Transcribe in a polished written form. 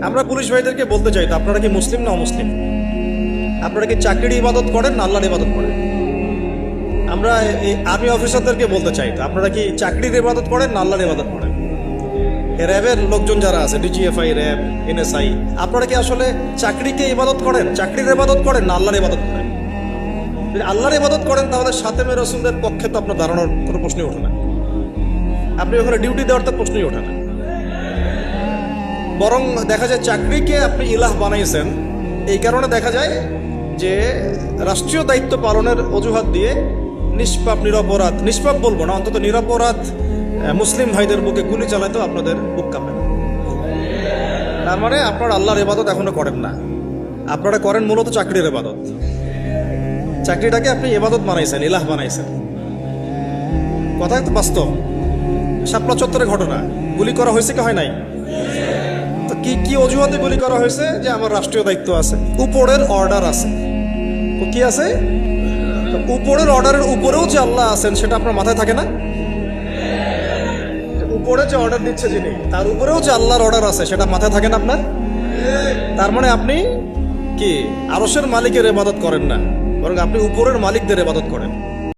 আমরা পুলিশ ভাইদেরকে বলতে চাই, তো আপনারা কি মুসলিম না অমুসলিম? আপনারা কি চাকরির ইবাদত করেন না আল্লাহর ইবাদত করেন? আমরা এই আর্মি অফিসারদেরকে বলতে চাই, তো আপনারা কি চাকরির ইবাদত করেন না আল্লাহর ইবাদত করেন? র্যাবের লোকজন যারা আছে, ডিজিএফআই, র্যাব, এনএসআই, আপনারা কি আসলে চাকরিকে ইবাদত করেন, চাকরির ইবাদত করেন না আল্লাহর ইবাদত করেন? যদি আল্লাহর ইবাদত করেন তাহলে সাতেমে রসুলদের পক্ষে তো আপনার দাঁড়ানোর কোনো প্রশ্নই ওঠে না, আপনি ওখানে ডিউটি দেওয়ার তো প্রশ্নই ওঠে না। বরং দেখা যায় চাকরিকে আপনি ইলাহ বানাইছেন, এই কারণে দেখা যায় যে রাষ্ট্রীয় দায়িত্ব পালনের অজুহাত দিয়ে নিষ্পাপ নিরপরাধ, নিষ্পাপ বলবো না, অন্তত নিরপরাধ মুসলিম ভাইদের বুকে গুলি চালাইতেও আপনাদের বুক কাঁপে না। তার মানে আপনারা আল্লাহর ইবাদত এখনো করেন না, আপনারা করেন মূলত চাকরির ইবাদত। চাকরিটাকে আপনি ইবাদত বানাইছেন, ইলাহ বানাইছেন। কথা তো বাস্তব। শাপলা চত্বরে ঘটনা, গুলি করা হয়েছে কি হয় নাই? তো কি কি অজুহাতে গুলি করা হয়েছে? যে আমার রাষ্ট্রীয় দায়িত্ব আছে, উপরের অর্ডার আছে। তো কি আছে? উপরের অর্ডারের উপরেও যে আল্লাহ আছেন সেটা আপনার মাথায় থাকে না? উপরে যে অর্ডার দিচ্ছে যিনি, তার উপরেও যে আল্লাহর অর্ডার আছে সেটা মাথায় থাকে না আপনার? তার মানে আপনি কি আরশের মালিকের ইবাদত করেন না, বরং আপনি উপরের মালিকদের ইবাদত করেন।